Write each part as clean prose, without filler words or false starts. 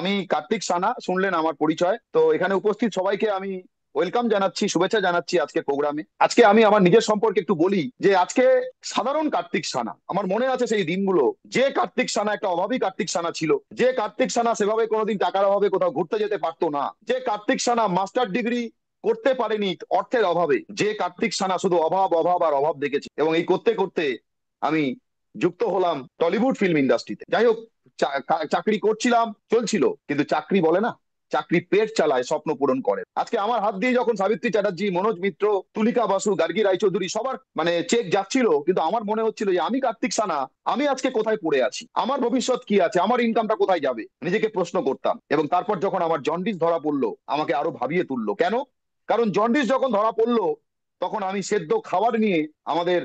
আমি কার্তিক সানা, শুনলেন আমার পরিচয়। তো এখানে উপস্থিত সবাইকে আমি ওয়েলকাম জানাচ্ছি, শুভেচ্ছা জানাচ্ছি আজকের প্রোগ্রামে। আজকে আমি আমার নিজের সম্পর্কে একটু বলি যে আজকে সাধারণ কার্তিক সানা, আমার মনে আছে সেই দিনগুলো। যে কার্তিক সানা একটা অভাবী কার্তিক সানা ছিল, যে কার্তিক সানা সেভাবে কোনোদিন টাকার অভাবে কোথাও ঘুরতে যেতে পারতো না, যে কার্তিক সানা মাস্টার ডিগ্রি করতে পারেনি অর্থের অভাবে, যে কার্তিক সানা শুধু অভাব অভাব আর অভাব দেখেছে। এবং এই করতে করতে আমি যুক্ত হলাম টলিউড ফিল্ম ইন্ডাস্ট্রিতে। যাই হোক, চাকরি করছিলাম, চলছিল, কিন্তু চাকরি বলে না, চাকরি পেট চালায়, স্বপ্ন পূরণ করে। আজকে আমার হাত দিয়ে যখন সাবিত্রী চ্যাটার্জি, মনোজ মিত্র, তুলিকা বাসু, গার্গী রায়চৌধুরী সবার চেক যাচ্ছিল, কিন্তু আমার মনে হচ্ছিল যে আমি কার্তিক সানা, আমি আজকে কোথায় পড়ে আছি, আমার ভবিষ্যৎ কি আছে, আমার ইনকামটা কোথায় যাবে, নিজেকে প্রশ্ন করতাম। এবং তারপর যখন আমার জন্ডিস ধরা পড়লো, আমাকে আরো ভাবিয়ে তুললো। কেন? কারণ জন্ডিস যখন ধরা পড়লো, তখন আমি সেদ্ধ খাবার নিয়ে, আমাদের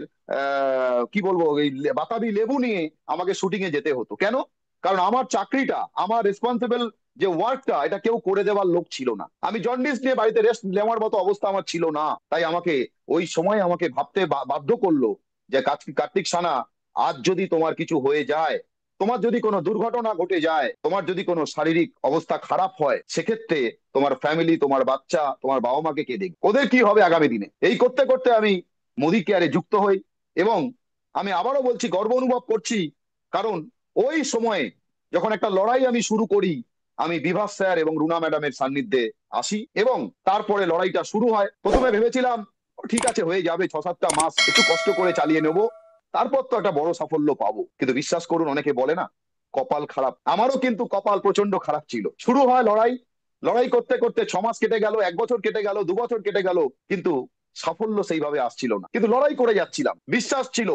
কি বলবো, এই বাতাবি লেবু নিয়ে আমাকে শুটিং এ যেতে হতো। কেন? কারণ আমার চাকরিটা, আমার রেসপন্সিবল যে ওয়ার্কটা, এটা কেউ করে দেওয়ার লোক ছিল না। আমি জন্ডিস নিয়ে বাড়িতে রেস্ট নেওয়ার মতো অবস্থা আমার ছিল না। তাই আমাকে ওই সময় আমাকে ভাবতে বাধ্য করলো যে কার্তিক সানা, আজ যদি তোমার কিছু হয়ে যায়, তোমার যদি কোনো দুর্ঘটনা ঘটে যায়, তোমার যদি কোনো শারীরিক অবস্থা খারাপ হয়, সেক্ষেত্রে তোমার ফ্যামিলি, তোমার বাচ্চা, তোমার বাবা মাকে কে দেখবে, ওদের কি হবে আগামী দিনে। এই করতে করতে আমি মোদি কেয়ারে যুক্ত হই। এবং আমি আবারও বলছি, গর্ব অনুভব করছি, কারণ ওই সময়ে যখন একটা লড়াই আমি শুরু করি, আমি বিভাস স্যার এবং রুনা ম্যাডামের সান্নিধ্যে আসি, এবং তারপরে লড়াইটা শুরু হয়। প্রথমে ভেবেছিলাম ঠিক আছে, হয়ে যাবে, 6-7টা মাস একটু কষ্ট করে চালিয়ে নেব, তারপর তো একটা বড় সাফল্য পাবো। কিন্তু বিশ্বাস করুন, অনেকে বলে না, কপাল খারাপ, আমারও কিন্তু কপাল প্রচন্ড খারাপ ছিল। শুরু হয় লড়াই, লড়াই করতে করতে 6 মাস কেটে গেল, 1 বছর কেটে গেল, 2 বছর কেটে গেল, কিন্তু সাফল্য সেইভাবে আসছিল না। কিন্তু লড়াই করে যাচ্ছিলাম, বিশ্বাস ছিল।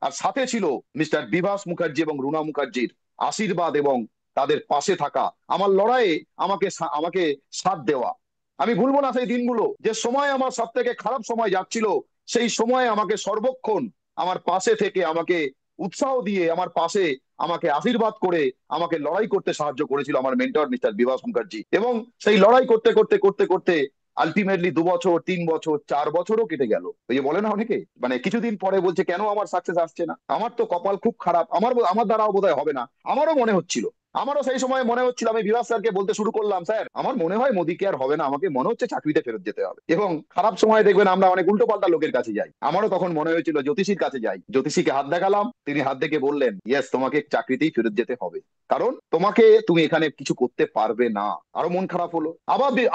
আর সাথে ছিল মিস্টার বিভাস মুখার্জি এবং রুনা মুখার্জির আশীর্বাদ এবং তাদের পাশে থাকা, আমার লড়াইয়ে আমাকে আমাকে সাথ দেওয়া। আমি ভুলবো না সেই দিনগুলো, যে সময় আমার সব থেকে খারাপ সময় যাচ্ছিল, সেই সময় আমাকে সর্বক্ষণ আমার পাশে থেকে, আমাকে উৎসাহ দিয়ে, আমার পাশে আমাকে আশীর্বাদ করে, আমাকে লড়াই করতে সাহায্য করেছিল আমার মেন্টর মিস্টার বিভাস মুখার্জি। এবং সেই লড়াই করতে করতে করতে করতে আলটিমেটলি 2 বছর, 3 বছর, 4 বছরও কেটে গেল। ওই যে বলে না অনেকে, কিছুদিন পরে বলছে কেন আমার সাকসেস আসছে না, আমার তো কপাল খুব খারাপ, আমার দ্বারাও বোধহয় হবে না। আমারও মনে হচ্ছিল, আমারও সেই সময় মনে হচ্ছিল। আমি বিভাস স্যারকে বলতে শুরু করলাম, স্যার আমার মনে হয় মোদি কে আর হবে না, আমাকে মনে হচ্ছে চাকরিতে ফেরত যেতে হবে। এবং খারাপ সময় দেখবেন আমরা অনেক উল্টো পাল্টা লোকের কাছে যাই, আমারও তখন মনে হয়েছিল জ্যোতিষীর কাছে যাই। জ্যোতিষীকে হাত দেখালাম, তিনি হাত দেখে বললেন, ইয়েস, তোমাকে চাকরিতেই ফেরত যেতে হবে, কারণ তুমি এখানে কিছু করতে পারবে না। আরো মন খারাপ হলো।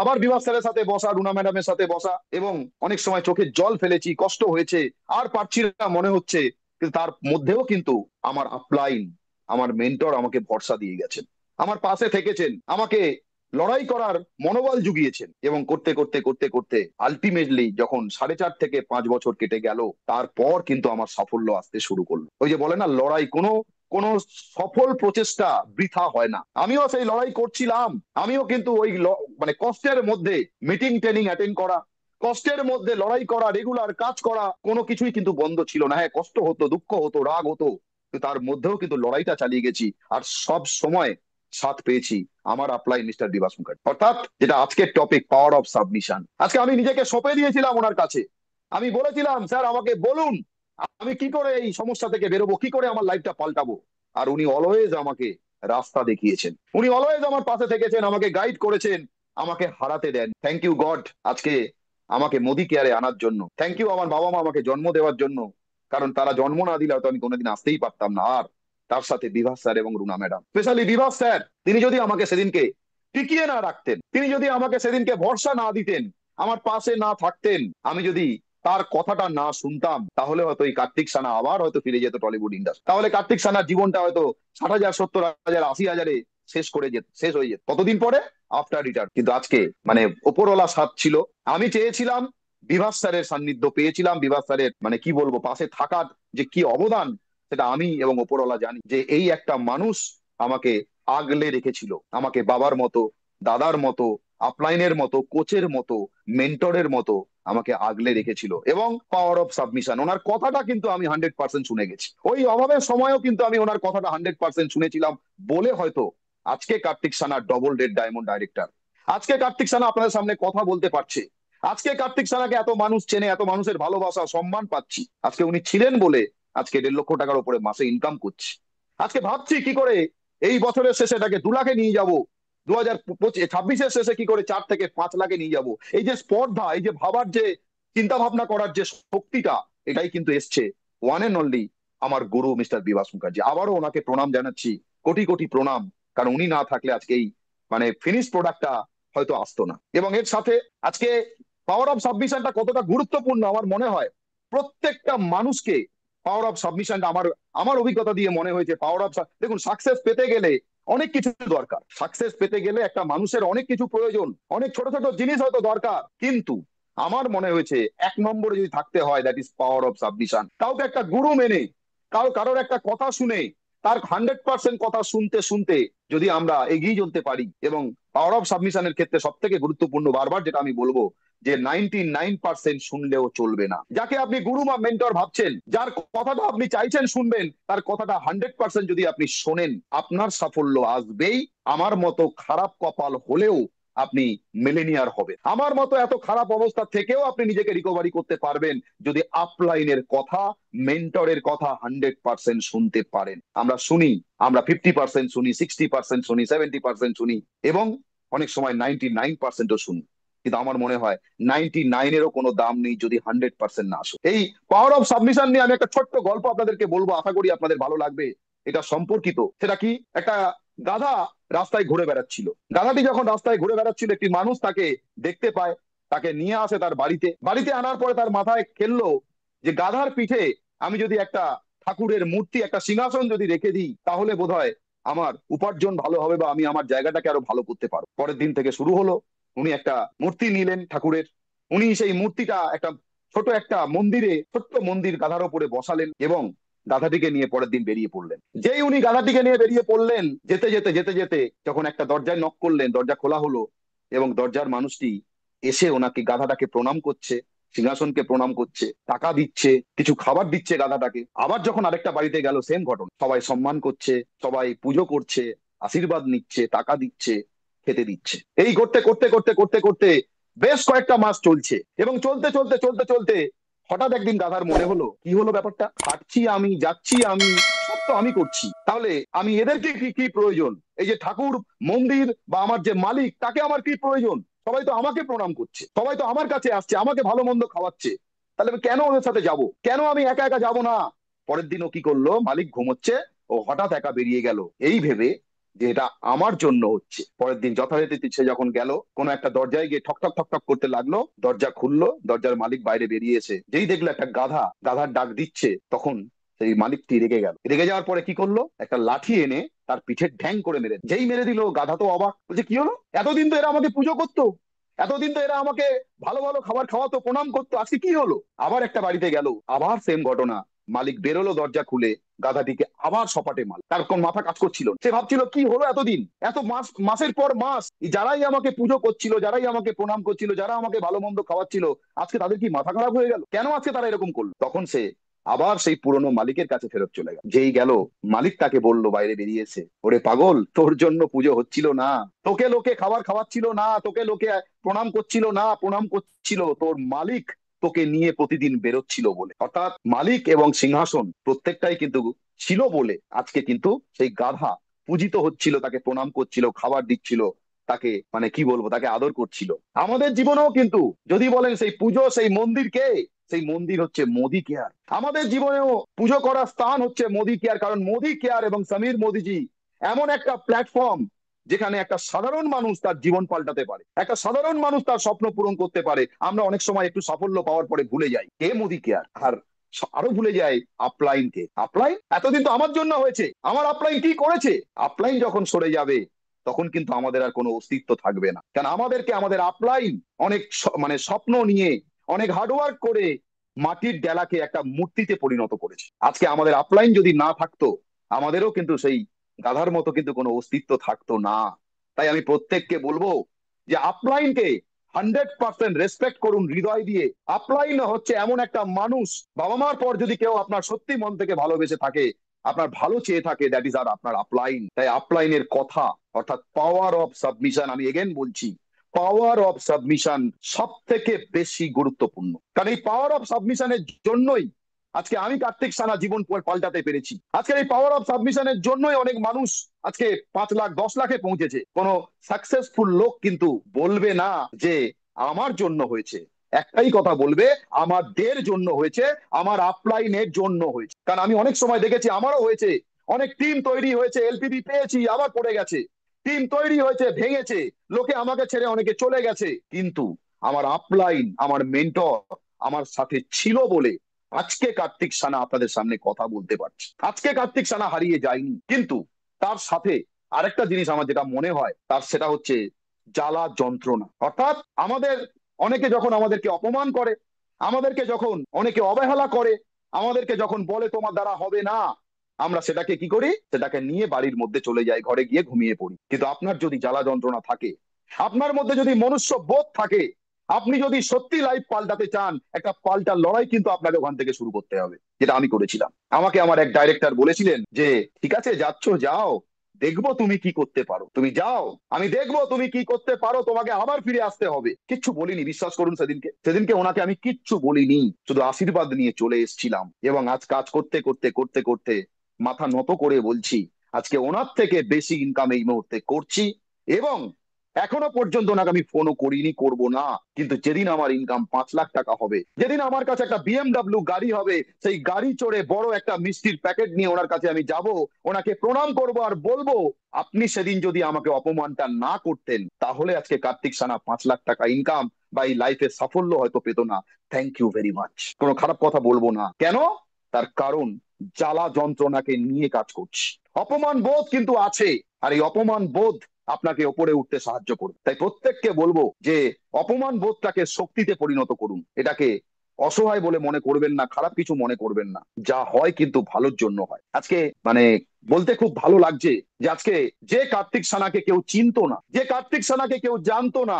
আবার বিভাস স্যারের সাথে বসা, রুনা ম্যাডামের সাথে বসা, এবং অনেক সময় চোখে জল ফেলেছি, কষ্ট হয়েছে, আর পারছি না মনে হচ্ছে। কিন্তু তার মধ্যেও কিন্তু আমার আপলাইন, আমার মেন্টর আমাকে ভরসা দিয়ে গেছেন, আমার পাশে থেকেছেন, আমাকে লড়াই করার মনোবল জুগিয়েছেন। এবং করতে করতে করতে করতে আলটিমেটলি যখন 4.5 থেকে 5 বছর কেটে গেল, তারপর কিন্তু আমার সাফল্য আসতে শুরু করলো। ওই যে বলে না, লড়াই, কোনো কোনো সফল প্রচেষ্টা বৃথা হয় না। আমিও সেই লড়াই করছিলাম। আমিও কিন্তু ওই কষ্টের মধ্যে মিটিং ট্রেনিং অ্যাটেন্ড করা, কষ্টের মধ্যে লড়াই করা, রেগুলার কাজ করা, কোনো কিছুই কিন্তু বন্ধ ছিল না। হ্যাঁ, কষ্ট হতো, দুঃখ হতো, রাগ হতো, কিন্তু তার মধ্যেও কিন্তু লড়াইটা চালিয়ে গেছি। আর সব সময় সাথ পেয়েছি আমার আপলাই মিস্টার বিভাস মুখার্জি। অর্থাৎ যেটা আজকের টপিক, পাওয়ার অফ সাবমিশন। আজকে আমি নিজেকে সঁপে দিয়েছিলাম ওনার কাছে। আমি বলেছিলাম, স্যার আমাকে বলুন, আমি কি করে এই সমস্যা থেকে বেরোবো, কি করে আমার লাইফটা পাল্টাবো। আর উনি অলওয়েজ আমাকে রাস্তা দেখিয়েছেন, উনি অলওয়েজ আমার পাশে থেকেছেন, আমাকে গাইড করেছেন, আমাকে হারাতে দেন। থ্যাংক ইউ গড, আজকে আমাকে মোদি কেয়ারে আনার জন্য। থ্যাংক ইউ আমার বাবা মা আমাকে জন্ম দেওয়ার জন্য, কারণ তারা জন্ম না দিলে হয়তো আমি কোনোদিন আসতেই পারতাম না। আর তার সাথে বিভাস স্যার এবং Runa madam, specially Bibhas sir, তিনি যদি আমাকে সেদিনকে টিকিয়ে না রাখতেন, তিনি যদি আমাকে সেদিনকে ভরসা না দিতেন, আমার পাশে না থাকতেন, আমি যদি তার কথাটা না শুনতাম, তাহলে হয়তো এই কার্তিক সানা আবার হয়তো ফিরে যেত টলিউড ইন্ডাস্ট্রি। তাহলে কার্তিক সানার জীবনটা হয়তো 60,000, 70,000, 80,000-এ শেষ হয়ে যেত। কতদিন পরে? After retire. কিন্তু আজকে ওপরওয়ালা সাথ ছিল। আমি চেয়েছিলাম, বিভাস স্যারের সান্নিধ্য পেয়েছিলাম, বিভাস স্যারের কি বলবো, পাশে থাকার যে কি অবদান, সেটা আমি এবং ওপরওয়ালা জানি। যে এই একটা মানুষ আমাকে আগলে রেখেছিল, আমাকে বাবার মতো, দাদার মতো, আপলাইনের মতো, কোচের মতো, মেন্টরের মতো আমাকে আগলে রেখেছিল। এবং পাওয়ার অফ সাবমিশন, ওনার কথাটা কিন্তু আমি 100% শুনে গেছি। ওই অভাবের সময়ও কিন্তু আমি ওনার কথাটা 100% শুনেছিলাম, বলে হয়তো আজকে কার্তিক সানা ডবল রেড ডায়মন্ড ডাইরেক্টর। আজকে কার্তিক সানা আপনাদের সামনে কথা বলতে পারছে। আজকে কার্তিক সানাকে এত মানুষ চেনে, এত মানুষের ভালোবাসা সম্মান পাচ্ছি, আজকে উনি ছিলেন বলে আজকে 1.5 লক্ষ টাকার উপরে মাসে ইনকাম করছি। আজকে ভাবছি কি করে এই বছরের শেষে এটাকে 2 লাখে নিয়ে যাব, 2026-এর শেষে কি করে 4 থেকে 5 লাখে নিয়ে যাব, এই যে স্পর্ধা, এই যে ভাবার যে চিন্তা ভাবনা করার যে শক্তিটা, এটাই কিন্তু এসছে ওয়ান এন্ড অনলি আমার গুরু মিস্টার বিভাস মুখার্জি। আবারও ওনাকে প্রণাম জানাচ্ছি, কোটি কোটি প্রণাম। কারণ উনি না থাকলে আজকে এই মানে ফিনিশ প্রোডাক্টটা হয়তো আসতো না। এবং এর সাথে আজকে পাওয়ার অফ সাবমিশনটা কতটা গুরুত্বপূর্ণ আমার মনে হয় প্রত্যেকটা মানুষকে পাওয়ার অফ সাবমিশনটা আমার আমার অভিজ্ঞতা দিয়ে মনে হয়েছে। পাওয়ার অফ, দেখুন, সাকসেস পেতে গেলে অনেক কিছু দরকার। সাকসেস পেতে গেলে একটা মানুষের অনেক কিছু প্রয়োজন, অনেক ছোট ছোট জিনিস হয়তো দরকার, কিন্তু আমার মনে হয়েছে 1 নম্বরে যদি থাকতে হয়, that is power of submission. কাউকে একটা গুরু মেনে, কারোর একটা কথা শুনে, তার 100% কথা শুনতে শুনতে যদি আমরা এগিয়ে চলতে পারি। এবং পাওয়ার অফ সাবমিশনের ক্ষেত্রে সব থেকে গুরুত্বপূর্ণ, বারবার যেটা আমি বলবো, যে 99% শুনলেও চলবে না। যাকে আপনি গুরু বা মেন্টর ভাবছেন, যার কথাটা আপনি চাইছেন শুনবেন, তার কথাটা 100% যদি আপনি শোনেন, আপনার সাফল্য আসবেই। আমার মতো খারাপ কপাল হলেও আপনি মিলেনিয়ার হবে। আমার মতো এত খারাপ অবস্থা থেকেও আপনি নিজেকে রিকভারি করতে পারবেন যদি আপলাইনের কথা, মেন্টরের কথা 100% শুনতে পারেন। আমরা শুনি, আমরা 50% শুনি, 60% শুনি, 70% শুনি, এবং অনেক সময় 99%ও শুনি। কিন্তু আমার মনে হয় 99-এরও কোনো দাম নেই যদি 100% না আসে। এই পাওয়ার অফ সাবমিশন নিয়ে আমি একটা ছোট্ট গল্প আপনাদেরকে বলবো, আশা করি আপনাদের ভালো লাগবে। এটা সম্পর্কিত, সেটা কি, একটা গাধা রাস্তায় ঘুরে বেড়াচ্ছিল। গাধাটি যখন রাস্তায় ঘুরে বেড়াচ্ছিল, একটি মানুষ তাকে দেখতে পায়, তাকে নিয়ে আসে তার বাড়িতে। বাড়িতে আনার পরে তার মাথায় খেললো যে গাধার পিঠে আমি যদি একটা ঠাকুরের মূর্তি, একটা সিংহাসন যদি রেখে দিই, তাহলে বোধহয় আমার উপার্জন ভালো হবে বা আমি আমার জায়গাটাকে আরো ভালো করতে পারবো। পরের দিন থেকে শুরু হলো, উনি একটা মূর্তি নিলেন ঠাকুরের। উনি সেই মূর্তিটা একটা ছোট একটা মন্দিরে, ছোট্ট মন্দির গাধার উপরে বসালেন এবং গাধাটিকে নিয়ে পরের দিন বেরিয়ে পড়লেন। যেই উনি গাধাটিকে নিয়ে বেরিয়ে পড়লেন, যেতে যেতে যেতে যেতে যখন একটা দরজায় নক করলেন, দরজা খোলা হলো এবং দরজার মানুষটি এসে ওনাকে, গাধাটাকে প্রণাম করছে, সিংহাসনকে প্রণাম করছে, টাকা দিচ্ছে, কিছু খাবার দিচ্ছে গাধাটাকে। আবার যখন আরেকটা বাড়িতে গেল, সেম ঘটনা, সবাই সম্মান করছে, সবাই পুজো করছে, আশীর্বাদ নিচ্ছে, টাকা দিচ্ছে, খেতে দিচ্ছে। এই করতে করতে করতে করতে করতে বেশ কয়েকটা মাস চলছে। এবং চলতে চলতে চলতে চলতে হঠাৎ একদিন দাদার মনে হলো, কি হলো ব্যাপারটা, খাচ্ছি আমি, যাচ্ছি আমি, সব তো আমি করছি, তাহলে আমি এদেরকে কি কি প্রয়োজন? এই যে ঠাকুর, মন্দির বা আমার যে মালিক, তাকে আমার কি প্রয়োজন? সবাই তো আমাকে প্রণাম করছে, সবাই তো আমার কাছে আসছে, আমাকে ভালো মন্দ খাওয়াচ্ছে, তাহলে আমি কেন ওদের সাথে যাব? কেন আমি একা একা যাব না? পরের দিনও কি করলো, মালিক ঘুমোচ্ছে, ও হঠাৎ একা বেরিয়ে গেল, এই ভেবে যে এটা আমার জন্য হচ্ছে। পরের দিন যথারীতি সে যখন গেল, কোনো একটা দরজায় গিয়ে ঠক ঠক ঠক ঠক করতে লাগলো, দরজা খুললো, দরজার মালিক বাইরে বেরিয়ে এসে যেই দেখলো একটা গাধা গাধার ডাক দিচ্ছে, তখন সেই মালিকটি রেগে গেল। রেগে যাওয়ার পরে কি করলো, একটা লাঠি এনে তার পিঠে ঢ্যাং করে মেরে, যেই মেরে দিল, গাধা তো অবাক, বলছে কি হলো, এতদিন তো এরা আমাকে পুজো করতো, এতদিন তো এরা আমাকে ভালো ভালো খাবার খাওয়াতো, প্রণাম করতো, আজকে কি হলো? আবার একটা বাড়িতে গেল, আবার সেম ঘটনা। মালিক বেরোলো দরজা খুলে, গাধাটিকে আবার সপাটে মাল, তার কোন মাথা কাজ করছিল না। সে ভাবছিল কি হলো এতদিন, এত মাস, মাসের পর মাস, যারাই আমাকে পুজো করছিল, যারাই আমাকে প্রণাম করছিল, যারা আমাকে ভালো মন্দ খাওয়াচ্ছিল, আজকে তাদের কি মাথা খারাপ হয়ে গেল? কেন আজকে তারা এরকম করলো? তখন সে আবার সেই পুরনো মালিকের কাছে ফেরত চলে গেল। যেই গেল, মালিক তাকে বললো বাইরে বেরিয়েছে, ওরে পাগল, তোর জন্য পুজো হচ্ছিল না, তোকে লোকে খাবার খাওয়াচ্ছিল না, তোকে লোকে প্রণাম করছিল না, প্রণাম করছিল তোর মালিক তোকে নিয়ে প্রতিদিন বেরোচ্ছিল বলে। অর্থাৎ মালিক এবং সিংহাসন প্রত্যেকটাই কিন্তু ছিল বলে আজকে কিন্তু সেই গাধা পূজিত হচ্ছিল, তাকে প্রণাম করছিল, খাবার দিচ্ছিল, তাকে মানে কি বলবো, তাকে আদর করছিল। আমাদের জীবনেও কিন্তু যদি বলেন সেই পুজো, সেই মন্দির কে, সেই মন্দির হচ্ছে মোদি কেয়ার। আমাদের জীবনেও পুজো করার স্থান হচ্ছে মোদি কেয়ার। কারণ মোদি কেয়ার এবং সমীর মোদিজি এমন একটা প্ল্যাটফর্ম, যেখানে একটা সাধারণ মানুষ তার জীবন পাল্টাতে পারে, একটা সাধারণ মানুষ তার স্বপ্ন পূরণ করতে পারে। আমরা অনেক সময় একটু সাফল্য পাওয়ার পরে ভুলে যাই কে মোদি কেয়ার, আর আরো ভুলে যাই আপলাইন কে। আপলাইন এতদিন তো আমার জন্য হয়েছে, আমার আপলাইন কি করেছে? আপলাইন যখন সরে যাবে, তখন কিন্তু আমাদের আর কোনো অস্তিত্ব থাকবে না। কারণ আমাদেরকে আমাদের আপলাইন অনেক মানে স্বপ্ন নিয়ে, অনেক হার্ডওয়ার্ক করে মাটির ডেলাকে একটা মূর্তিতে পরিণত করেছে। আজকে আমাদের আপলাইন যদি না থাকতো, আমাদেরও কিন্তু সেই গাধার মতো কিন্তু কোনো অস্তিত্ব থাকতো না। তাই আমি প্রত্যেককে বলবো যে আপলাইনকে 100% রেসপেক্ট করুন হৃদয় দিয়ে। আপলাইন হচ্ছে এমন একটা মানুষ, বাবা মার পর যদি কেউ আপনার সত্যি মন থেকে ভালোবেসে থাকে, আপনার ভালো চেয়ে থাকে, দ্যাট ইজ আর আপনার আপলাইন। তাই আপলাইনের কথা, অর্থাৎ পাওয়ার অফ সাবমিশন, আমি এগেন বলছি, পাওয়ার অফ সাবমিশন সব থেকে বেশি গুরুত্বপূর্ণ। কারণ এই পাওয়ার অফ সাবমিশনের জন্যই আজকে আমি কার্তিক সানা জীবন পাল্টাতে পেরেছি। আজকের এই পাওয়ার অফ সাবমিশনের জন্যই অনেক মানুষ আজকে 5 লাখ 10 লাখে পৌঁছেছে। কোন সাকসেসফুল লোক কিন্তু বলবে না যে আমার জন্য হয়েছে, একটাই কথা বলবে, আমাদের জন্য হয়েছে, আমার আপলাইনের জন্য হয়েছে। কারণ আমি অনেক সময় দেখেছি, আমারও হয়েছে, অনেক টিম তৈরি হয়েছে, এলপিবি পেয়েছি, আবার পড়ে গেছে, টিম তৈরি হয়েছে, ভেঙেছে, লোকে আমাকে ছেড়ে অনেকে চলে গেছে, কিন্তু আমার আপলাইন, আমার মেন্টর আমার সাথে ছিল বলে আজকে কার্তিক সানা আপনাদের সামনে কথা বলতে পারছি। আজকে কার্তিক সানা হারিয়ে যায়নি, কিন্তু তার সাথে আরেকটা জিনিস আমার যেটা মনে হয় তার, সেটা হচ্ছে জ্বালা যন্ত্রণা। অর্থাৎ আমাদের অনেকে যখন আমাদেরকে অপমান করে, আমাদেরকে যখন অনেকে অবহেলা করে, আমাদেরকে যখন বলে তোমার দ্বারা হবে না, আমরা সেটাকে কি করি, সেটাকে নিয়ে বাড়ির মধ্যে চলে যাই, ঘরে গিয়ে ঘুমিয়ে পড়ি। কিন্তু আপনার যদি জ্বালা যন্ত্রণা থাকে, আপনার মধ্যে যদি মনুষ্য বোধ থাকে, আপনি যদি সত্যি লাইফ পাল্টাতে চান, একটা পাল্টা লড়াই কিন্তু আপনাকে ওখান থেকে শুরু করতে হবে, যেটা আমি করেছিলাম। আমাকে আমার এক ডাইরেক্টর বলেছিলেন যে ঠিক আছে যাচ্ছ যাও, দেখবো তুমি কি করতে পারো, তুমি যাও, আমি দেখবো তুমি কি করতে পারো, তোমাকে আবার ফিরে আসতে হবে। কিচ্ছু বলিনি, বিশ্বাস করুন। সেদিনকে সেদিনকে ওনাকে আমি কিচ্ছু বলিনি, শুধু আশীর্বাদ নিয়ে চলে এসেছিলাম। এবং আজ কাজ করতে করতে করতে করতে মাথা নত করে বলছি, আজকে ওনার থেকে বেশি ইনকাম এই মুহূর্তে করছি। এবং এখনো পর্যন্ত ওনাকে আমি ফোনও করিনি, করব না। কিন্তু যেদিন আমার ইনকাম 5 লাখ টাকা হবে, যেদিন আমার কাছে একটা বিএমডব্লিউ গাড়ি হবে, সেই গাড়ি চড়ে বড় একটা মিষ্টির প্যাকেট নিয়ে ওনার কাছে আমি যাব, ওনাকে প্রণাম করব আর বলবো, আপনি সেদিন যদি আমাকে অপমানটা না করতেন, তাহলে আজকে কার্তিক সানা 5 লাখ টাকা ইনকাম বা এই লাইফের সাফল্য হয়তো পেতো না। Thank you very much. কোনো খারাপ কথা বলবো না। কেন? তার কারণ জ্বালা যন্ত্রণাকে নিয়ে কাজ করছি। অপমান বোধ কিন্তু আছে, আর এই অপমান বোধ আপনাকে ওপরে উঠতে সাহায্য করবে। তাই প্রত্যেককে বলবো যে অপমান বোধটাকে শক্তিতে পরিণত করুন। এটাকে অসহায় বলে মনে করবেন না, খারাপ কিছু মনে করবেন না। যা হয় কিন্তু ভালোর জন্য হয়। আজকে মানে বলতে খুব ভালো লাগছে যে আজকে যে কার্তিক সানাকে কেউ চিনতো না, যে কার্তিক সানাকে কেউ জানতো না,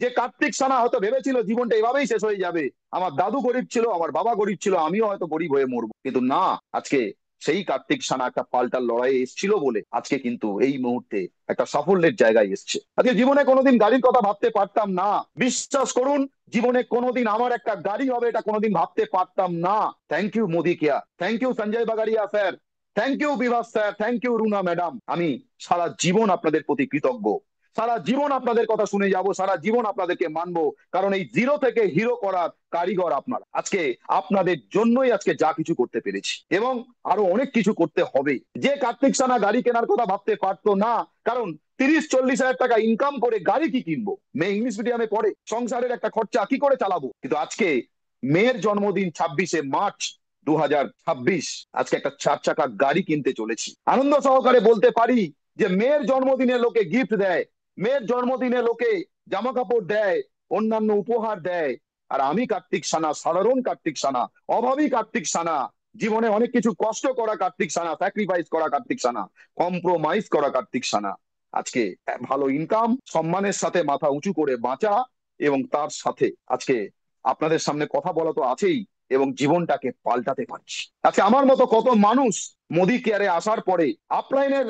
যে কার্তিক সানা হয়তো ভেবেছিল জীবনটা এভাবেই শেষ হয়ে যাবে, আমার দাদু গরিব ছিল, আমার বাবা গরিব ছিল, আমিও হয়তো গরিব হয়ে মরবো, কিন্তু না, আজকে সেই কার্তিক সানা একটা পাল্টা লড়াইয়ে এসেছিল বলে আজকে কিন্তু এই মুহূর্তে একটা সাফল্যের জায়গায় এসছে। আজকে জীবনে কোনোদিন গাড়ির কথা ভাবতে পারতাম না, বিশ্বাস করুন, জীবনে কোনোদিন আমার একটা গাড়ি হবে এটা কোনোদিন ভাবতে পারতাম না। Thank you Modicare, thank you Sanjay Bagaria sir, thank you Bibhas sir, thank you Runa madam. আমি সারা জীবন আপনাদের প্রতি কৃতজ্ঞ, সারা জীবন আপনাদের কথা শুনে যাব, সারা জীবন আপনাদেরকে মানবো। কারণ এই জিরো থেকে হিরো করার কারিগর আপনারা। আজকে আপনাদের জন্যই আজকে যা কিছু করতে পেরেছি, এবং আরো অনেক কিছু করতে হবে। যে কার্তিক সানা গাড়ি কেনার কথা ভাবতে পারতো না, কারণ 30-40 হাজার টাকা ইনকাম করে গাড়ি কি কিনবো, মেয়ে ইংলিশ মিডিয়ামে পড়ে, সংসারের একটা খরচা কি করে চালাবো, কিন্তু আজকে মেয়ের জন্মদিন 26শে মার্চ 2026, আজকে একটা 4 চাকা গাড়ি কিনতে চলেছি। আনন্দ সহকারে বলতে পারি যে মেয়ের জন্মদিনে লোকে গিফট দেয়, মেয়ের জন্মদিনে লোকে জামা কাপড় দেয়, অন্যান্য উপহার দেয়, আর আমি কার্তিক সানা, সাধারণ কার্তিক সানা, অভাবী কার্তিক সানা, জীবনে অনেক কিছু কষ্ট করা কার্তিক সানা, স্যাক্রিফাইস করা কার্তিক সানা, কম্প্রোমাইজ করা কার্তিক সানা, আজকে ভালো ইনকাম, সম্মানের সাথে মাথা উঁচু করে বাঁচা, এবং তার সাথে আজকে আপনাদের সামনে কথা বলা তো আছেই, এবং জীবনটাকে পাল্টাতে পারছি। আজকে আমার মতো কত মানুষ মোদি কেয়ারে আসার পরে, আপলাইনের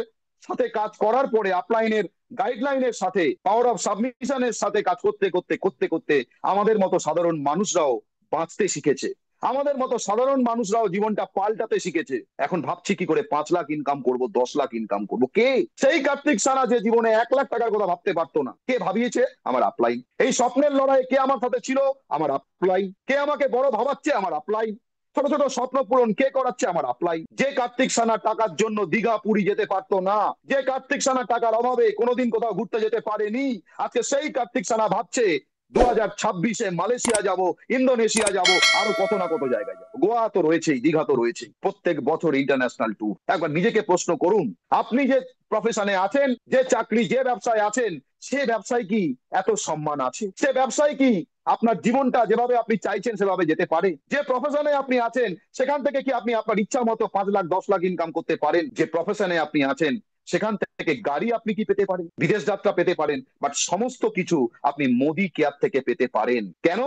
সাথে কাজ করার পরে, আপলাইনের গাইডলাইনের সাথে, পাওয়ার অফ সাবমিশনের সাথে কাজ করতে করতে করতে করতে আমাদের মতো সাধারণ মানুষরাও বাঁচতে শিখেছে, আমাদের মতো সাধারণ মানুষরাও জীবনটা পাল্টাতে শিখেছে। এখন ভাবছি কি করে 5 লাখ ইনকাম করব, 10 লাখ ইনকাম করব। কে? সেই কার্তিক সানা যে জীবনে 1 লাখ টাকার কথা ভাবতে পারতো না। কে ভাবিয়েছে? আমার আপলাইন। এই স্বপ্নের লড়াই কে আমার সাথে ছিল? আমার আপলাইন। কে আমাকে বড় ভাবাচ্ছে? আমার আপলাইন। ছোট ছোট স্বপ্ন পূরণ কে করাচ্ছে? আমার আপলাই। যে কার্তিক সানা টাকার জন্য দীঘা পুরী যেতে পারতো না, যে কার্তিক সানা টাকার অভাবে কোনোদিন কোথাও ঘুরতে যেতে পারেনি, আজকে সেই কার্তিক সানা ভাবছে 2026-এ মালয়েশিয়া যাব, ইন্দোনেশিয়া যাব, আরো কত না কত জায়গায় যাব, গোয়া তো রয়েছেই, দীঘা তো রয়েছেই, প্রত্যেক বছর ইন্টারন্যাশনাল ট্যুর। একবার নিজেকে প্রশ্ন করুন, আপনি যে প্রফেশনে আছেন, যে চাকরি, যে ব্যবসায় আছেন, সে ব্যবসায় কি এত সম্মান আছে? সে ব্যবসায় কি আপনার জীবনটা যেভাবে আপনি চাইছেন সেভাবে যেতে পারে? যে প্রফেশনে আপনি আছেন সেখান থেকে কি আপনি আপনার ইচ্ছা মতো 5 লাখ 10 লাখ ইনকাম করতে পারেন? যে প্রফেশনে আপনি আছেন সেখান থেকে গাড়ি আপনি কি পেতে পারেন, বিদেশ যাত্রা পেতে পারেন, বাট সমস্ত কিছু আপনি মোদি কেয়ার থেকে পেতে পারেন। কেন?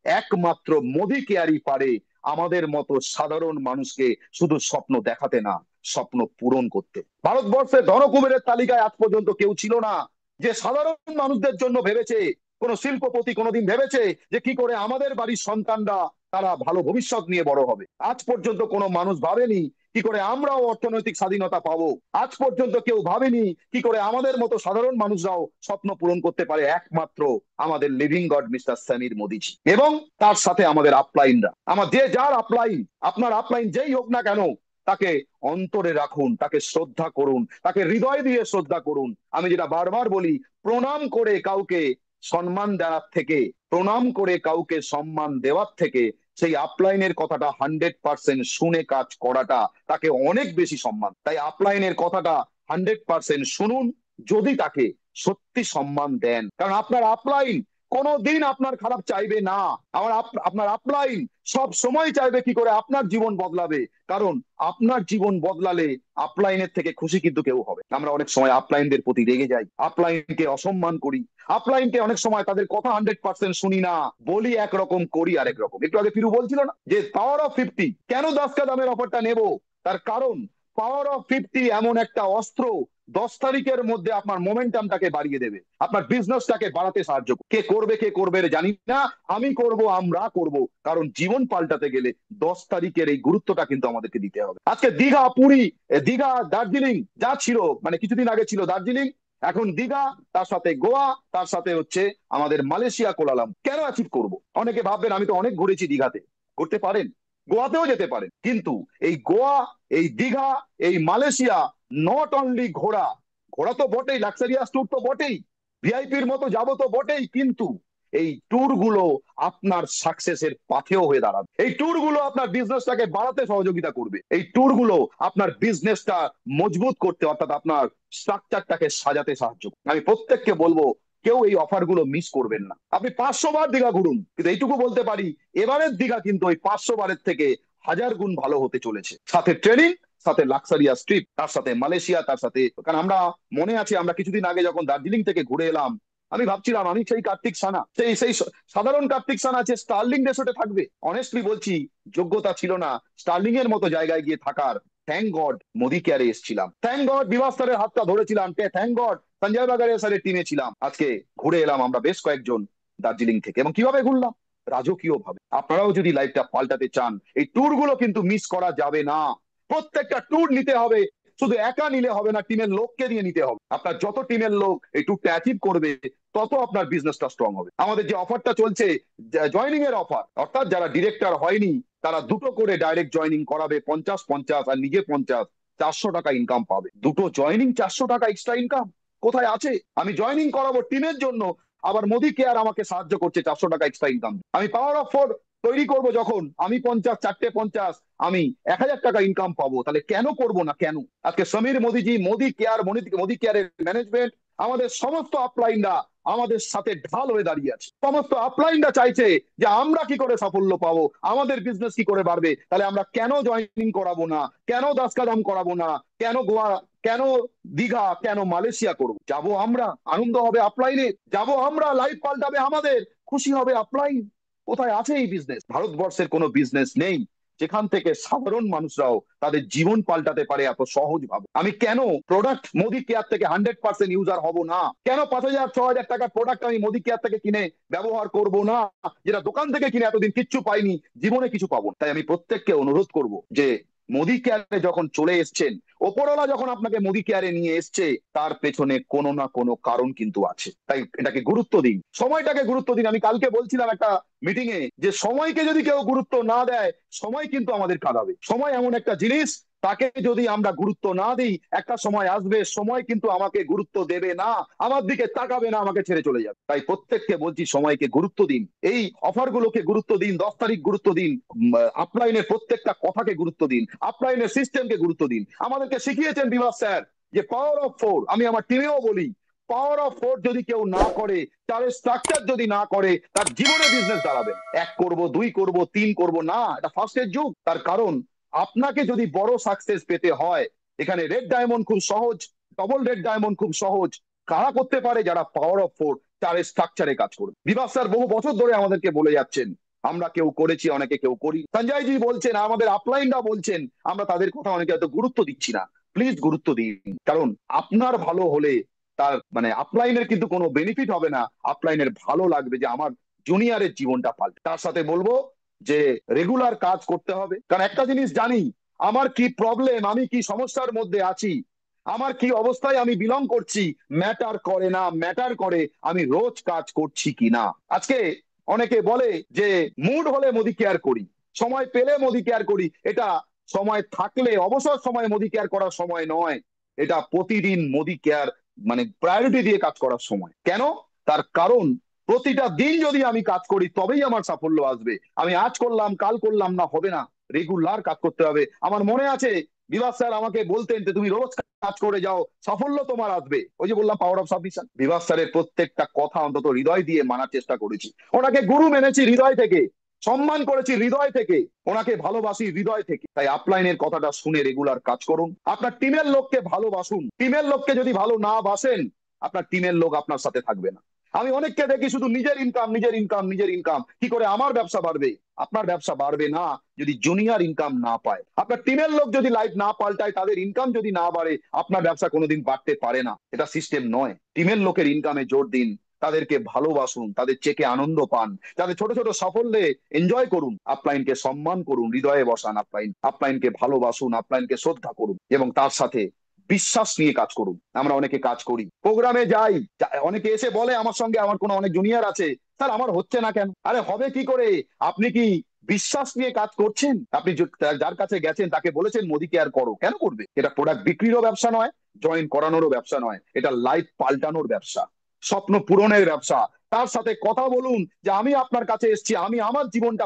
একমাত্র মোদি কেয়ারই পারে আমাদের মতো সাধারণ মানুষকে শুধু স্বপ্ন দেখাতে না, স্বপ্ন পূরণ করতে। ভারতবর্ষে ধনকুবেরের তালিকায় আজ পর্যন্ত কেউ ছিল না যে সাধারণ মানুষদের জন্য ভেবেছে। কোন শিল্পপতি কোনোদিন ভেবেছে যে কি করে আমাদের বাড়ির সন্তানরা তারা ভালো ভবিষ্যৎ নিয়ে বড় হবে। আজ পর্যন্ত কোনো মানুষ ভাবেনি কি করে আমরাও অর্থনৈতিক স্বাধীনতা পাবো। আজ পর্যন্ত কেউ ভাবেনি কি করে আমাদের মতো সাধারণ মানুষরাও স্বপ্ন পূরণ করতে পারে। একমাত্র আমাদের লিভিং গড মিস্টার সমীর মোদিজি এবং তার সাথে আমাদের আপলাইনরা। আমার যে যার আপলাইন, আপনার আপলাইন যেই হোক না কেন, তাকে অন্তরে রাখুন, তাকে শ্রদ্ধা করুন, তাকে হৃদয় দিয়ে শ্রদ্ধা করুন। আমি যেটা বারবার বলি, প্রণাম করে কাউকে সম্মান দেওয়ার থেকে, প্রণাম করে কাউকে সম্মান দেওয়ার থেকে সেই আপলাইনের কথাটা 100% শুনে কাজ করাটা তাকে অনেক বেশি সম্মান। তাই আপলাইনের কথাটা 100% শুনুন, যদি তাকে সত্যি সম্মান দেন। কারণ আপনার আপলাইন কোনোদিন আপনার খারাপ চাইবে না। আপনার আপলাইন সব সময় চাইবে কি করে আপনার জীবন বদলাবে। কারণ আপনার জীবন বদলালে আপলাইনের থেকে খুশি কিন্তু কেউ হবে। আমরা অনেক সময় আপলাইনদের প্রতি রেগে যাই, আপলাইনকে অসম্মান করি, আপলাইনকে অনেক সময় তাদের কথা 100% শুনি না, বলি একরকম করি আরেক রকম। একটু আগে ফিরু বলছিল না যে পাওয়ার অফ 50, কেন 10 দামের অফারটা নেব, তার কারণ পাওয়ার অফ 50 এমন একটা অস্ত্র, 10 তারিখের মধ্যে আপনার মোমেন্টামটাকে বাড়িয়ে দেবে, আপনার বিজনেসটাকে বাড়াতে সাহায্য করবে। কে করবে কে করবে জানি না, আমি করব, আমরা করব। কারণ জীবন পাল্টাতে গেলে 10 তারিখের এই গুরুত্বটা কিন্তু আমাদেরকে দিতে হবে। আজকে দীঘা, পুরী, দীঘা, দার্জিলিং যা ছিল, মানে কিছুদিন আগে ছিল দার্জিলিং, এখন দীঘা, তার সাথে গোয়া, তার সাথে হচ্ছে আমাদের মালয়েশিয়া কোলালাম। কেন অ্যাচিভ করব? অনেকে ভাববেন আমি তো অনেক ঘুরেছি দীঘাতে। করতে পারেন, গোয়াতেও যেতে পারেন, কিন্তু এই গোয়া, এই দীঘা, এই মালয়েশিয়া নট অনলি ঘোরা, ঘোরা তো বটেই, লাক্সারিয়াস ট্যুর তো বটেই, ভিআইপির মতো যাবো তো বটেই, কিন্তু এই ট্যুর গুলো আপনার সাকসেসের পাথেও হয়ে দাঁড়াবে। এই ট্যুর গুলো আপনার বিজনেসটাকে বাড়াতে সহযোগিতা করবে। এই ট্যুর গুলো আপনার বিজনেসটা মজবুত করতে, অর্থাৎ আপনার স্ট্রাকচারটাকে সাজাতে সাহায্য করবে। আমি প্রত্যেককে বলবো কেউ এই অফার গুলো মিস করবেন না। আপনি 500 বার দীঘা ঘুরুন, কিন্তু এইটুকু বলতে পারি এবারের দীঘা কিন্তু ওই 500 বারের থেকে 1000 গুণ ভালো হতে চলেছে। সাথে ট্রেনিং, সাথে লাক্সারিয়াস ট্রিপ, তার সাথে মালয়েশিয়া, তার সাথে, কারণ আমরা মনে আছে আমরা কিছুদিন আগে যখন দার্জিলিং থেকে ঘুরে এলাম, আমি ভাবছিলাম আমি সেই কার্তিক সানা, সেই সেই সাধারণ কার্তিক সানা আছে স্টার্লিং রেসোর্টে থাকবে। অনেস্টলি বলছি, যোগ্যতা ছিল না স্টার্লিং এর মতো জায়গায় গিয়ে থাকার। থ্যাংক গড মোদি কেয়ারে এসেছিলাম, থ্যাংক গড বিভাস স্যারের হাতটা ধরেছিলাম, থ্যাংক গড সঞ্জয় বাগারে স্যারের টিমে ছিলাম। আজকে ঘুরে এলাম আমরা বেশ কয়েকজন দার্জিলিং থেকে। এবং কিভাবে ঘুরলাম? রাজকীয় ভাবে। আপনারাও যদি লাইফটা পাল্টাতে চান, এই ট্যুর গুলো কিন্তু মিস করা যাবে না। প্রত্যেকটা ট্যুর নিতে হবে, শুধু একা নিলে হবে না, টিমের লোককে দিয়ে নিতে হবে। আপনার যত টিমের লোক এই ট্যুরটা অ্যাচিভ করবে, তত আপনার বিজনেসটা স্ট্রং হবে। আমাদের যে অফারটা চলছে, জয়নিং এর অফার, অর্থাৎ যারা ডিরেক্টর হয়নি তারা দুটো করে ডাইরেক্ট জয়নিং করাবে, 50-50, আর নিজে 50, 400 টাকা ইনকাম পাবে। দুটো জয়নিং, 400 টাকা এক্সট্রা ইনকাম কোথায় আছে? আমি জয়নিং করাবো টিমের জন্য, আবার মোদি কেয়ার আমাকে সাহায্য করছে 400 টাকা এক্সট্রা ইনকাম। আমি পাওয়ার অফ 4 তৈরি করব, যখন আমি 50, 4টে 50, আমি 1000 টাকা ইনকাম পাবো। তাহলে কেন করব না? কেন? আজকে সমীর মোদিজি, মোদি কেয়ার, মোদি কেয়ারের ম্যানেজমেন্ট, আমাদের সমস্ত আপলাইনরা আমাদের সাথে ঢাল হয়ে দাঁড়িয়ে আছে। সমস্ত আপলাইনরা চাইছে যে আমরা কি করে সাফল্য পাবো, আমাদের বিজনেস কি করে বাড়বে। তাহলে আমরা কেন জয়েনিং করাবো না, কেন 10 কাদাম করাবো না, কেন গোয়া, কেন দীঘা, কেন মালয়েশিয়া করব? যাবো আমরা, আনন্দ হবে আপলাইনে, যাবো আমরা, লাইফ পাল্টাবে আমাদের, খুশি হবে আপলাইন। কোথায় আছে এই বিজনেস? ভারতবর্ষের কোনো বিজনেস নেই যেখান থেকে সাধারণ মানুষরাও তাদের জীবন পাল্টাতে পারে এত সহজ ভাবে। আমি কেন প্রোডাক্ট মোদি কেয়ার থেকে 100% ইউজার হব না? কেন 5000-6000 টাকার প্রোডাক্ট আমি মোদি কেয়ার থেকে কিনে ব্যবহার করব না, যেটা দোকান থেকে কিনে এতদিন কিচ্ছু পাইনি, জীবনে কিছু পাবো না? তাই আমি প্রত্যেককে অনুরোধ করব যে মোদি কেয়ারে যখন চলে এসছেন, ওপরওয়ালা যখন আপনাকে মোদি কেয়ারে নিয়ে এসছে, তার পেছনে কোনো না কোনো কারণ কিন্তু আছে। তাই এটাকে গুরুত্ব দিন, সময়টাকে গুরুত্ব দিন। আমি কালকে বলছিলাম একটা মিটিং এ যে সময়কে যদি কেউ গুরুত্ব না দেয়, সময় কিন্তু আমাদের কাঁদাবে। সময় এমন একটা জিনিস, তাকে যদি আমরা গুরুত্ব না দিই, একটা সময় আসবে সময় কিন্তু আমাকে গুরুত্ব দেবে না, আমার দিকে তাকাবে না, আমাকে ছেড়ে চলে যাবে। তাই প্রত্যেককে বলছি সময়কে গুরুত্ব দিন, এই অফার গুলোকে গুরুত্ব দিন, 10 তারিখ গুরুত্ব দিন, আপলাইনের প্রত্যেকটা কথাকে গুরুত্ব দিন, আপলাইনের সিস্টেমকে গুরুত্ব দিন। আমাদেরকে শিখিয়েছেন বিভাস স্যার যে পাওয়ার অফ 4, আমি আমার টিমেও বলি, পাওয়ার অফ 4 যদি কেউ না করে, তার স্ট্রাকচার যদি না করে, তার জীবনে বিজনেস দাঁড়াবে। 1 করব, 2 করব, 3 করব না, এটা ফার্স্টের যুগ। তার কারণ আপনাকে যদি বড় সাকসেস পেতে হয়, এখানে রেড ডায়মন্ড খুব সহজ, ডবল রেড ডায়মন্ড খুব সহজ। কারা করতে পারে? যারা পাওয়ার অফ 4 তার স্ট্রাকচারে কাজ করবে। বিভাস স্যার বহু বছর ধরে আমাদেরকে বলে যাচ্ছেন, আমরা কেউ করেছি, অনেকে কেউ করি। সঞ্জয় জি বলছেন, আমাদের আপলাইনরা বলছেন, আমরা তাদের কথা অনেকে হয়তো গুরুত্ব দিচ্ছি না। প্লিজ গুরুত্ব দিন, কারণ আপনার ভালো হলে তার মানে আপলাইনের কিন্তু কোনো বেনিফিট হবে না, আপলাইনের ভালো লাগবে যে আমার জুনিয়রের জীবনটা পাল্টে। তার সাথে বলবো যে রেগুলার কাজ করতে হবে। কারণ একটা জিনিস জানি, আমার কি প্রবলেম, আমি কি সমস্যার মধ্যে আছি, আমার কি অবস্থায় আমি বিলং করছি, ম্যাটার করে না, ম্যাটার করে আমি রোজ কাজ করছি কিনা। আজকে অনেকে বলে যে মুড হলে মোদি কেয়ার করি, সময় পেলে মোদি কেয়ার করি। এটা সময় থাকলে, অবসর সময় মোদি কেয়ার করার সময় নয়, এটা প্রতিদিন মোদি কেয়ার মানে প্রায়োরিটি দিয়ে কাজ করার সময়। কেন? তার কারণ প্রতিটা দিন যদি আমি কাজ করি তবেই আমার সাফল্য আসবে। আমি আজ করলাম কাল করলাম না, হবে না, রেগুলার কাজ করতে হবে। আমার মনে আছে বিভাস স্যার আমাকে বলতেন যে তুমি রোজ কাজ করে যাও, সাফল্য তোমার আসবে। ওই যে বললাম পাওয়ার অফ সাবমিশন, বিভাস স্যারের প্রত্যেকটা কথা অন্তত হৃদয় দিয়ে মানার চেষ্টা করেছি। ওনাকে গুরু মেনেছি হৃদয় থেকে, সম্মান করেছি হৃদয় থেকে, ওনাকে ভালোবাসি হৃদয় থেকে। তাই আপলাইনের কথাটা শুনে রেগুলার কাজ করুন, আপনার টিমের লোককে ভালোবাসুন। টিমের লোককে যদি ভালো না বাসেন, আপনার টিমের লোক আপনার সাথে থাকবে না। আমি অনেককে দেখি শুধু নিজের ইনকাম, নিজের ইনকাম, নিজের ইনকাম, কি করে আমার ব্যবসা বাড়বে? আপনার ব্যবসা বাড়বে না যদি জুনিয়র ইনকাম না পায়। আপনার টিমের লোক যদি লাইফ না পাল্টায়, তাদের ইনকাম যদি না বাড়ে, আপনার ব্যবসা কোনোদিন বাড়তে পারে না। এটা সিস্টেম নয়। টিমের লোকের ইনকামে জোর দিন, তাদেরকে ভালোবাসুন, তাদের চেকে আনন্দ পান, তাদের ছোট ছোট সাফল্যে এনজয় করুন, আপলাইনকে সম্মান করুন, হৃদয়ে বসান আপলাইনকে ভালোবাসুন, আপলাইনকে শ্রদ্ধা করুন এবং তার সাথে বিশ্বাস নিয়ে কাজ করুন। আমরা অনেকে কাজ করি, প্রোগ্রামে যাই, অনেকে এসে বলে আমার সঙ্গে, আমার কোনো অনেক জুনিয়র আছে, স্যার আমার হচ্ছে না কেন? আরে হবে কি করে? আপনি কি বিশ্বাস নিয়ে কাজ করছেন? আপনি যার কাছে গেছেন তাকে বলেছেন মোদি কেয়ার করো, কেন করবে? এটা প্রোডাক্ট বিক্রিরও ব্যবসা নয়, জয়েন করানোরও ব্যবসা নয়, এটা লাইফ পাল্টানোর ব্যবসা, স্বপ্ন পূরণের ব্যবসা। তার সাথে কথা বলুন যে আমি আপনার কাছে এসেছি, আমি আমার জীবনটা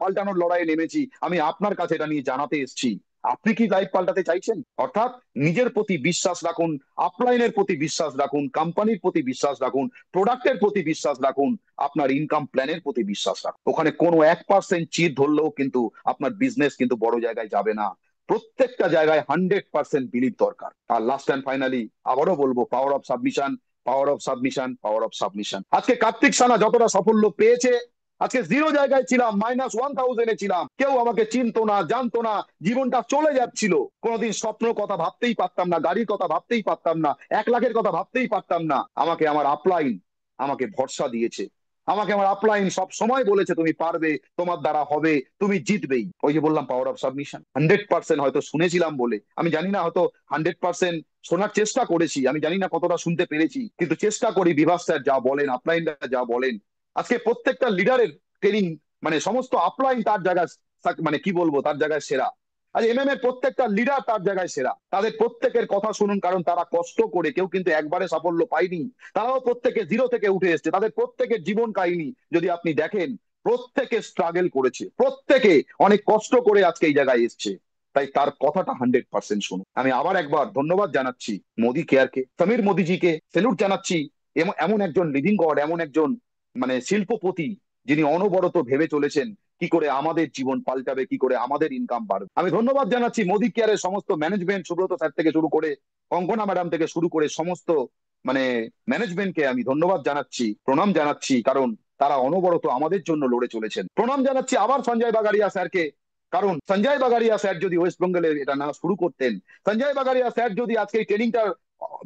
পাল্টানোর লড়াইয়ে নেমেছি, আমি আপনার কাছে এটা নিয়ে জানাতে এসেছি, আপনি কি লাইফ পাল্টাতে চাইছেন? অর্থাৎ নিজের প্রতি বিশ্বাস রাখুন, আপলাইনের প্রতি বিশ্বাস রাখুন, কোম্পানির প্রতি বিশ্বাস রাখুন, প্রোডাক্টের প্রতি বিশ্বাস রাখুন, আপনার ইনকাম প্ল্যানের প্রতি বিশ্বাস রাখুন। ওখানে কোনো 1% চিট ধরলেও কিন্তু আপনার বিজনেস কিন্তু বড় জায়গায় যাবে না। প্রত্যেকটা জায়গায় 100% বিলিভ দরকার। আর লাস্ট অ্যান্ড ফাইনালি আবারও বলবো, পাওয়ার of submission, power of submission, power of submission. আজকে কার্তিক সানা যতটা সাফল্য পেয়েছে, আজকে জিরো জায়গায় ছিলাম, -1000 ছিলাম, কেউ আমাকে চিনতো না, জানতো না, জীবনটা চলে যাচ্ছিল। কোনোদিন স্বপ্ন কথা ভাবতেই পারতাম না, গাড়ির কথা ভাবতেই পারতাম না, 1 লাখের কথা ভাবতেই পারতাম না। আমাকে আমার আপলাইন আমাকে ভরসা দিয়েছে, আমাকে আমার আপলাইন সব সময় বলেছে তুমি পারবে, তোমার দ্বারা হবে, তুমি জিতবেই। ওই যে বললাম পাওয়ার অফ সাবমিশন। 100% হয়তো শুনেছিলাম বলে, আমি জানি না, হয়তো 100% শোনার চেষ্টা করেছি, আমি জানি না কতটা শুনতে পেরেছি, কিন্তু চেষ্টা করি বিভাস স্যার যা বলেন, আপলাইনরা যা বলেন। আজকে প্রত্যেকটা লিডারের ট্রেনিং, মানে সমস্ত আপলাইন তার জায়গায়, মানে কি বলবো, তার জায়গায় সেরা। আজ এমএম এর প্রত্যেকটা লিডার তার জায়গায় সেরা। তাদের প্রত্যেকের কথা শুনুন, কারণ তারা কষ্ট করে, কেউ কিন্তু একবারে সাফল্য পায়নি, তারাও প্রত্যেকে জিরো থেকে উঠে এসেছে। তাদের প্রত্যেকের জীবন কাহিনী যদি আপনি দেখেন, প্রত্যেকে স্ট্রাগল করেছে, প্রত্যেকে অনেক কষ্ট করে আজকে এই জায়গায় এসছে। তাই তার কথাটা 100% শুনুন। আমি আবার একবার ধন্যবাদ জানাচ্ছি মোদি কেয়ারকে, সমীর মোদিজিকে স্যালুট জানাচ্ছি। এমন একজন লিডিং গড, এমন একজন মানে শিল্পপতি, যিনি অনবরত ভেবে চলেছেন কি করে আমাদের জীবন পাল্টাবে, কি করে আমাদের ইনকাম বাড়বে। আমি ধন্যবাদ জানাচ্ছি মোদি কেয়ারের সমস্ত ম্যানেজমেন্ট, সুব্রত স্যার থেকে শুরু করে, কঙ্কনা ম্যাডাম থেকে শুরু করে সমস্ত মানে ম্যানেজমেন্টকে আমি ধন্যবাদ জানাচ্ছি, প্রণাম জানাচ্ছি, কারণ তারা অনবরত আমাদের জন্য লড়ে চলেছেন। প্রণাম জানাচ্ছি আবার সঞ্জয় বাগারিয়া স্যারকে, কারণ সঞ্জয় বাগারিয়া স্যার যদি ওয়েস্ট বেঙ্গলে এটা না শুরু করতেন, সঞ্জয় বাগারিয়া স্যার যদি আজকে এই ট্রেনিংটা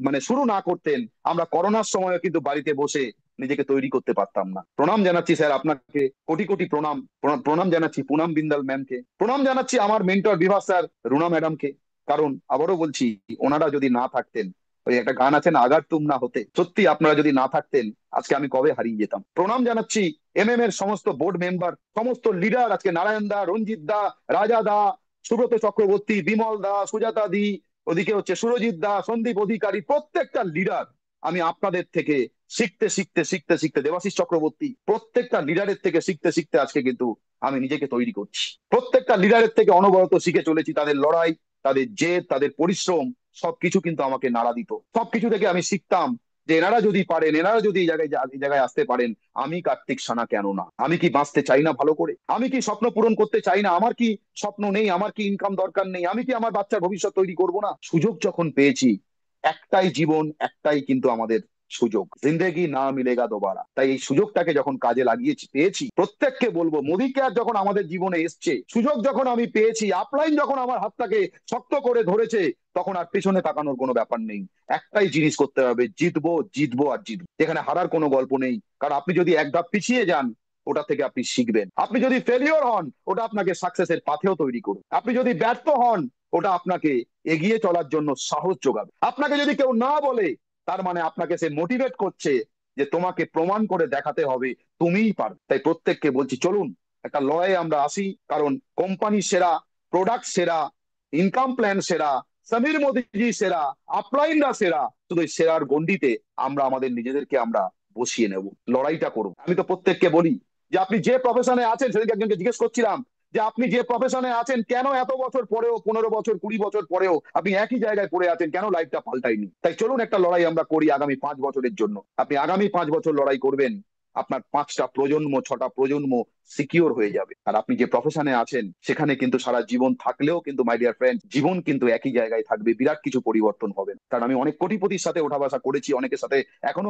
মানে শুরু না করতেন, আমরা করোনার সময় কিন্তু বাড়িতে বসে নিজেকে তৈরি করতে পারতাম না। প্রণাম জানাচ্ছি স্যার আপনাকে, কোটি কোটি প্রণাম। প্রণাম জানাচ্ছি পুনাম বিন্দাল ম্যামকে, প্রণাম জানাচ্ছি আমার মেন্টর বিভাস স্যার, রুনা ম্যাডামকে। কারণ আবারও বলছি, ওনারা যদি না থাকতেন, ওই একটা গান আছে না, আগার তুম না হতে, সত্যি আপনারা যদি না থাকতেন আজকে আমি কবে হারিয়ে যেতাম। প্রণাম জানাচ্ছি এমএম এর সমস্ত বোর্ড মেম্বার, সমস্ত লিডার, আজকে নারায়ণ দা, রঞ্জিত দা, রাজা দা, সুব্রত চক্রবর্তী, বিমল দা, সুজাতা দি, ওদিকে হচ্ছে সুরজিৎ দা, সন্দীপ অধিকারী, প্রত্যেকটা লিডার আমি আপনাদের থেকে শিখতে শিখতে শিখতে শিখতে, দেবাশিস চক্রবর্তী, প্রত্যেকটা লিডারের থেকে শিখতে শিখতে আজকে কিন্তু আমি নিজেকে তৈরি করছি। প্রত্যেকটা লিডারের থেকে অনবরত শিখে চলেছি, তাদের লড়াই, তাদের জেদ, তাদের পরিশ্রম, সবকিছু কিন্তু আমাকে নাড়া দিত। সবকিছু থেকে আমি শিখতাম যে এনারা যদি পারেন, এনারা যদি এই জায়গায় আসতে পারেন, আমি কার্তিক সানা কেন না? আমি কি বাঁচতে চাই না ভালো করে? আমি কি স্বপ্ন পূরণ করতে চাই না? আমার কি স্বপ্ন নেই? আমার কি ইনকাম দরকার নেই? আমি কি আমার বাচ্চার ভবিষ্যৎ তৈরি করব না? সুযোগ যখন পেয়েছি, একটাই জীবন, একটাই কিন্তু আমাদের সুযোগ, জিন্দেগি না মিলেগা দোবারা। তাই এই সুযোগটাকে যখন কাজে লাগিয়েছি, পেয়েছি, প্রত্যেককে বলবো মোদি কেয়ার যখন আমাদের জীবনে এসছে, সুযোগ যখন আমি পেয়েছি, আপলাইন যখন আমার হাতটাকে শক্ত করে ধরেছে, তখন আর পেছনে তাকানোর কোনো ব্যাপার নেই। একটাই জিনিস করতে হবে, জিতবো জিতবো আর জিতবো। এখানে হারার কোনো গল্প নেই, কারণ আপনি যদি এক ধাপ পিছিয়ে যান, ওটা থেকে আপনি শিখবেন। আপনি যদি ফেলিওর হন, ওটা আপনাকে সাকসেসের পাথেও তৈরি করবে। আপনি যদি ব্যর্থ হন, ওটা আপনাকে এগিয়ে চলার জন্য সাহস যোগাবে। আপনাকে যদি কেউ না বলে, তার মানে আপনাকে সে মোটিভেট করছে যে তোমাকে প্রমাণ করে দেখাতে হবে তুমিই পারবে। তাই প্রত্যেককে বলছি, চলুন একটা লড়াইয়ে আমরা আসি। কারণ কোম্পানি সেরা, প্রোডাক্ট সেরা, ইনকাম প্ল্যান সেরা, সমীর মোদীজি সেরা, আপলাইনরা সেরা, শুধু এই সেরার গণ্ডিতে আমরা আমাদের নিজেদেরকে আমরা বসিয়ে নেব, লড়াইটা করব। আমি তো প্রত্যেককে বলি যে আপনি যে প্রফেশনে আছেন, সেদিকে একজনকে জিজ্ঞেস করছিলাম যে আপনি যে প্রফেশনে আছেন, কেন এত বছর পরেও, 15 বছর 20 বছর পরেও আপনি একই জায়গায় পড়ে আছেন, কেন লাইফটা পাল্টায়নি? তাই চলুন একটা লড়াই আমরা করি আগামী 5 বছরের জন্য। আপনি আগামী 5 বছর লড়াই করবেন, আপনার 5টা প্রজন্ম, 6টা প্রজন্ম সিকিওর হয়ে যাবে। আর আপনি যে প্রফেশনে আছেন সেখানে কিন্তু সারা জীবন থাকলেও কিন্তু মাই ডিয়ার ফ্রেন্ড, জীবন কিন্তু একই জায়গায় থাকবে, বিরাট কিছু পরিবর্তন হবে না। কারণ আমি অনেক কোটিপতির সাথে ওঠা বসা করেছি, অনেকের সাথে এখনো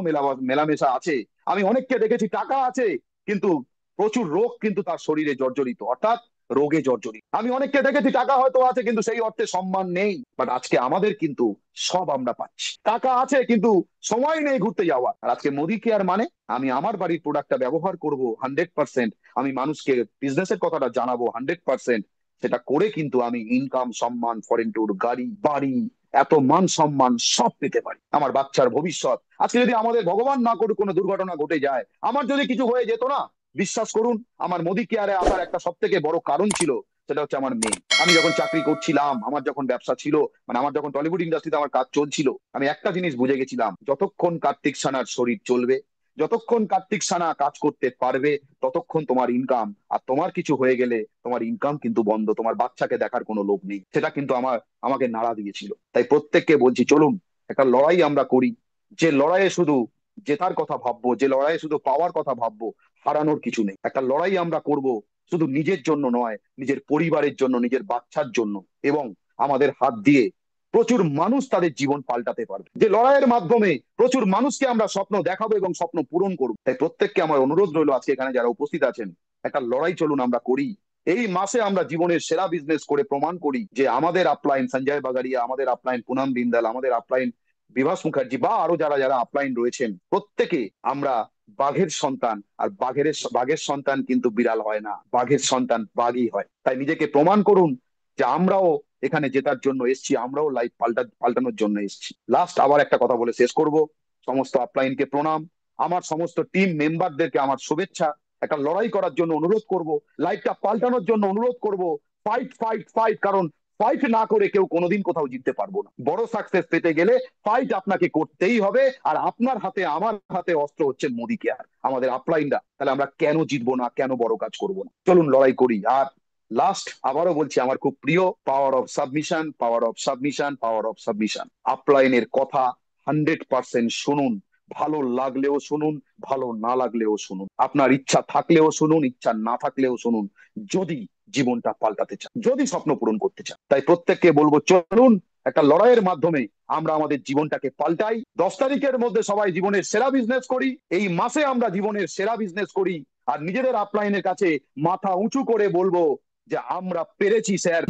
মেলামেশা আছে। আমি অনেককে দেখেছি টাকা আছে, কিন্তু প্রচুর রোগ কিন্তু তার শরীরে জর্জরিত, অর্থাৎ রোগে জর্জরিত। আমি অনেককে দেখেছি টাকা হয়তো আছে, কিন্তু সেই অর্থে সম্মান নেই। বাট আজকে আমাদের কিন্তু সব আমরা পাচ্ছি, টাকা আছে কিন্তু সময় নেই ঘুরতে যাওয়ার। আর আজকে মোদি কেয়ার মানে আমি আমার বাড়ির প্রোডাক্টটা ব্যবহার করব 100%, আমি মানুষকে বিজনেসের কথাটা জানাবো 100%। সেটা করে কিন্তু আমি ইনকাম, সম্মান, ফরেন ট্যুর, গাড়ি বাড়ি, এত মান সম্মান সব পেতে পারি। আমার বাচ্চার ভবিষ্যৎ, আজকে যদি আমাদের ভগবান না করুক কোনো দুর্ঘটনা ঘটে যায়, আমার যদি কিছু হয়ে যেত না, বিশ্বাস করুন আমার মোদি কেয়ারে আসার একটা সব থেকে বড় কারণ ছিল, সেটা হচ্ছে আমার মেয়ে। আমি যখন চাকরি করছিলাম, আমার যখন ব্যবসা ছিল, মানে আমার যখন টলিউড ইন্ডাস্ট্রিতে আমার কাজ চলছিল, আমি একটা জিনিস বুঝে গেছিলাম, যতক্ষণ কার্তিক সানার শরীর চলবে, যতক্ষণ কার্তিক সানা কাজ করতে পারবে, ততক্ষণ তোমার ইনকাম। আর তোমার কিছু হয়ে গেলে তোমার ইনকাম কিন্তু বন্ধ, তোমার বাচ্চাকে দেখার কোনো লোক নেই। সেটা কিন্তু আমাকে নাড়া দিয়েছিল। তাই প্রত্যেককে বলছি, চলুন একটা লড়াই আমরা করি, যে লড়াইয়ে শুধু জেতার কথা ভাববো, যে লড়াইয়ে শুধু পাওয়ার কথা ভাববো, হারানোর কিছু নেই। একটা লড়াই আমরা করব, শুধু নিজের জন্য নয়, নিজের পরিবারের জন্য, নিজের বাচ্চার জন্য, এবং আমাদের হাত দিয়ে প্রচুর মানুষ তাদের জীবন পাল্টাতে পারবে। যে লড়াইয়ের মাধ্যমে প্রচুর মানুষকে আমরা স্বপ্ন দেখাবো এবং স্বপ্ন পূরণ করবো। তাই প্রত্যেককে আমার অনুরোধ রইলো, আজকে এখানে যারা উপস্থিত আছেন, একটা লড়াই চলুন আমরা করি। এই মাসে আমরা জীবনের সেরা বিজনেস করে প্রমাণ করি যে আমাদের আপলাইন সঞ্জয় বাগারিয়া, আমাদের আপলাইন পুনম বিন্দাল, আমাদের আপলাইন বিভাস মুখার্জি, বা আরো যারা যারা আপলাইন রয়েছেন, প্রত্যেকে আমরা বাঘের সন্তান। আর বাঘের সন্তান কিন্তু বিড়াল হয় না, বাঘের সন্তান বাঘই হয়। তাই নিজেকে প্রমাণ করুন যে আমরাও এখানে জেতার জন্য এসেছি, আমরাও লাইফ পাল্টানোর জন্য এসেছি। লাস্ট আবার একটা কথা বলে শেষ করব, সমস্ত আপলাইনকে প্রণাম, আমার সমস্ত টিম মেম্বারদেরকে আমার শুভেচ্ছা। একটা লড়াই করার জন্য অনুরোধ করব, লাইফটা পাল্টানোর জন্য অনুরোধ করব। ফাইট ফাইট ফাইট, কারণ ফাইট না করে কেউ কোনোদিন কোথাও জিততে পারবো না। বড় সাকসেস পেতে গেলে ফাইট আপনাকে করতেই হবে। আর আপনার হাতে, আমার হাতে অস্ত্র হচ্ছে মোদি কেয়ার, আমাদের আপলাইনরা। তাহলে আমরা কেন জিতবো না, কেন বড় কাজ করবো না? চলুন লড়াই করি। আর লাস্ট আবারও বলছি, আমার খুব প্রিয় power of submission, power of submission, power of submission. আপলাইনের কথা 100% শুনুন, ভালো লাগলেও শুনুন, ভালো না লাগলেও শুনুন, আপনার ইচ্ছা থাকলেও শুনুন, ইচ্ছা না থাকলেও শুনুন, যদি জীবনটা পাল্টাতে চান, যদি স্বপ্ন পূরণ করতে চান। তাই প্রত্যেককে বলবো, চলুন একটা লড়াইয়ের মাধ্যমে আমরা আমাদের জীবনটাকে পাল্টাই। 10 তারিখের মধ্যে সবাই জীবনের সেরা বিজনেস করি, এই মাসে আমরা জীবনের সেরা বিজনেস করি। আর নিজেদের আপলাইনের কাছে মাথা উঁচু করে বলবো যে আমরা পেরেছি স্যার।